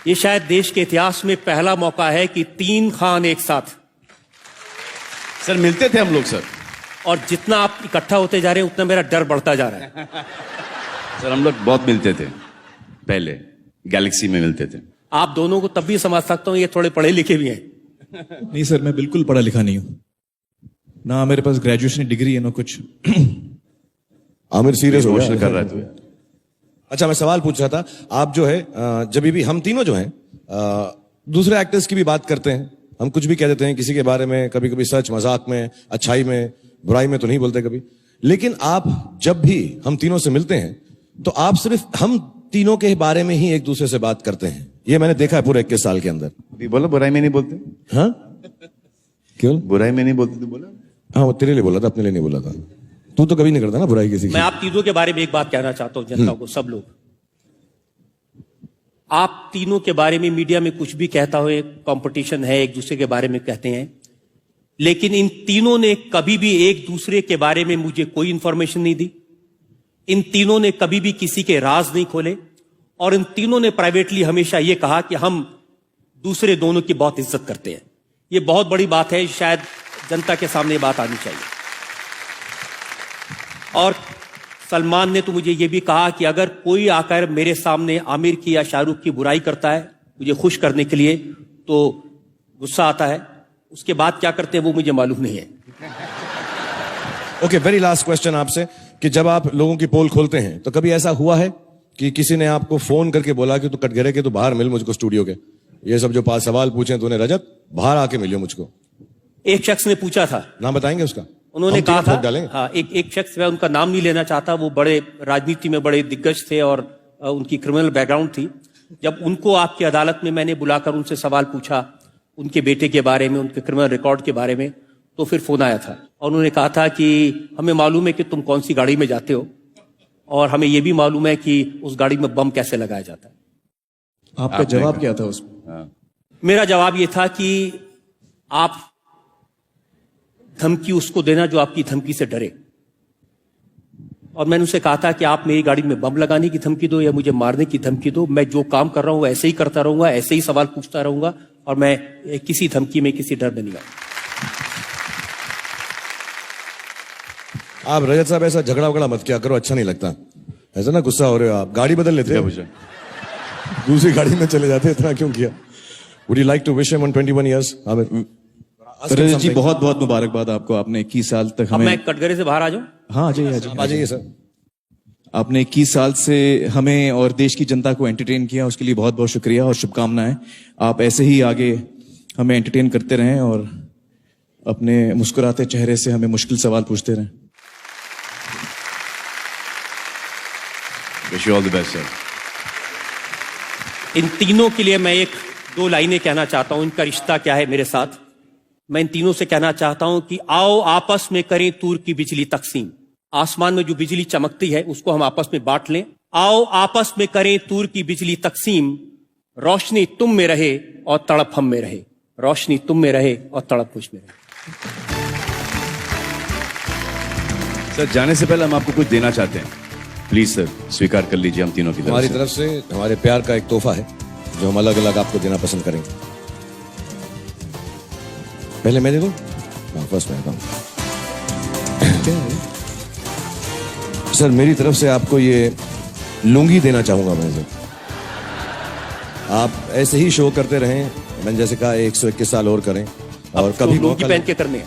ये शायद देश के इतिहास में पहला मौका है कि 3 खान एक साथ। सर मिलते थे हम लोग सर, और जितना आप इकट्ठा होते जा रहे हैं उतना मेरा डर बढ़ता जा रहा है। सर हम लोग बहुत मिलते थे पहले, गैलेक्सी में मिलते थे। आप दोनों को तब भी समझ सकता हूं, ये थोड़े पढ़े लिखे भी हैं। नहीं सर, मैं बिल्कुल पढ़ा लिखा नहीं हूं, ना मेरे पास ग्रेजुएशन डिग्री है ना कुछ। आमिर सीरियस हो गया कर रहा है। अच्छा, मैं सवाल पूछ रहा था, आप जो है जब भी हम तीनों जो हैं दूसरे एक्टर्स की भी बात करते हैं, हम कुछ भी कह देते हैं किसी के बारे में, कभी कभी सच मजाक में, अच्छाई में, बुराई में तो नहीं बोलते कभी। लेकिन आप जब भी हम तीनों से मिलते हैं तो आप सिर्फ हम तीनों के बारे में ही एक दूसरे से बात करते हैं। ये मैंने देखा है पूरे 21 साल के अंदर। बोलो बुराई में नहीं बोलते। हाँ क्यों? बुराई में नहीं बोलते तो बोला। हाँ, वो तेरे लिए बोला था, अपने लिए नहीं बोला था। तू तो कभी नहीं करता ना बुराई किसी की। मैं आप तीनों के बारे में एक बात कहना चाहता हूं जनता को, सब लोग। आप तीनों के बारे में मीडिया में कुछ भी कहता हो, एक कंपटीशन है, एक दूसरे के बारे में कहते हैं, लेकिन इन तीनों ने कभी भी एक दूसरे के बारे में मुझे कोई इंफॉर्मेशन नहीं दी। इन तीनों ने कभी भी किसी के राज नहीं खोले, और इन तीनों ने प्राइवेटली हमेशा यह कहा कि हम दूसरे दोनों की बहुत इज्जत करते हैं। यह बहुत बड़ी बात है, शायद जनता के सामने बात आनी चाहिए। और सलमान ने तो मुझे यह भी कहा कि अगर कोई आकर मेरे सामने आमिर की या शाहरुख की बुराई करता है मुझे खुश करने के लिए तो गुस्सा आता है, उसके बाद क्या करते हैं वो मुझे मालूम नहीं है। ओके, वेरी लास्ट क्वेश्चन आपसे, कि जब आप लोगों की पोल खोलते हैं तो कभी ऐसा हुआ है कि किसी ने आपको फोन करके बोला कि तू कटघरे के, तू बाहर मिल मुझको स्टूडियो के, ये सब जो 5 सवाल पूछे तूने रजत, बाहर आके मिलियो मुझको? एक शख्स ने पूछा था। नाम बताएंगे उसका? उन्होंने कहा था, हाँ, एक शख्स, मैं उनका नाम नहीं लेना चाहता, वो बड़े राजनीति में बड़े दिग्गज थे और उनकी क्रिमिनल बैकग्राउंड थी। जब उनको आपकी अदालत में मैंने बुलाकर उनसे सवाल पूछा उनके बेटे के बारे में, उनके क्रिमिनल रिकॉर्ड के बारे में, तो फिर फोन आया था और उन्होंने कहा था कि हमें मालूम है कि तुम कौन सी गाड़ी में जाते हो और हमें यह भी मालूम है कि उस गाड़ी में बम कैसे लगाया जाता है। आपका जवाब क्या था उसमें? मेरा जवाब यह था कि आप धमकी उसको देना जो आपकी धमकी से डरे। और मैंने उसे कहा था कि आप मेरी गाड़ी में बम लगाने की धमकी दो या मुझे मारने की धमकी दो, मैं जो काम कर रहा हूं ऐसे ही करता रहूंगा, ऐसे ही सवाल पूछता रहूंगा और मैं किसी धमकी में, किसी डर में नहीं आऊंगा। आप रजत साहब ऐसा झगड़ा वगड़ा मत किया करो, अच्छा नहीं लगता। ऐसा ना गुस्सा हो रहे हो आप, गाड़ी बदल लेते हैं, दूसरी गाड़ी में चले जाते, इतना क्यों किया? Would you like to wish him on 21 years? रजत जी बहुत बहुत मुबारकबाद आपको, आपने 21 साल तक हमें। मैं कटघरे से बाहर आ जाऊं? हाँ आ जाइए सर। आपने 21 साल से हमें और देश की जनता को एंटरटेन किया, उसके लिए बहुत बहुत शुक्रिया और शुभकामनाएं। आप ऐसे ही आगे हमें एंटरटेन करते रहें और अपने मुस्कुराते चेहरे से हमें मुश्किल सवाल पूछते रहें। Wish you all the best, sir. इन तीनों के लिए मैं 1-2 लाइनें कहना चाहता हूं। इनका रिश्ता क्या है मेरे साथ? मैं इन तीनों से कहना चाहता हूं कि आओ आपस में करें तूर की बिजली तकसीम। आसमान में जो बिजली चमकती है उसको हम आपस में बांट लें। आओ आपस में करें तूर की बिजली तकसीम, रोशनी तुम में रहे और तड़प हम में रहे, रोशनी तुम में रहे और तड़प मुझ में रहे। सर जाने से पहले हम आपको कुछ देना चाहते हैं, प्लीज सर स्वीकार कर लीजिए हम तीनों की हमारी तरफ से हमारे प्यार का एक तोहफा है जो हम अलग अलग आपको देना पसंद करेंगे। पहले मैं दे दूं? हाँ, फर्स्ट मैं दूं। सर मेरी तरफ से आपको ये लुंगी देना चाहूंगा मैं सर। आप ऐसे ही शो करते रहें, मैंने जैसे कहा 121 साल और करें, और कभी लुंगी पहन के करने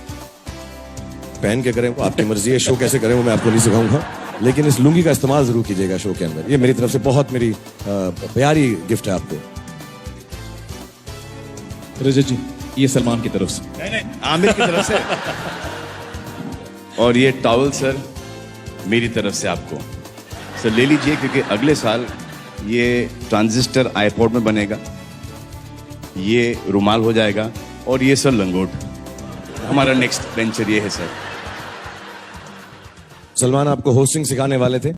पहन के करें, आपकी मर्जी है। शो कैसे करें वो मैं आपको नहीं सिखाऊंगा, लेकिन इस लुंगी का इस्तेमाल जरूर कीजिएगा शो के अंदर। ये मेरी तरफ से बहुत मेरी प्यारी गिफ्ट है आपको। रजत जी ये सलमान की तरफ से। नहीं, आमिर की तरफ से। और ये टॉवल सर मेरी तरफ से आपको सर ले लीजिए, क्योंकि अगले साल ये ट्रांजिस्टर आईपॉड में बनेगा, ये रुमाल हो जाएगा और ये सर लंगोट। हमारा नेक्स्ट वेंचर ये है सर। सलमान आपको होस्टिंग सिखाने वाले थे।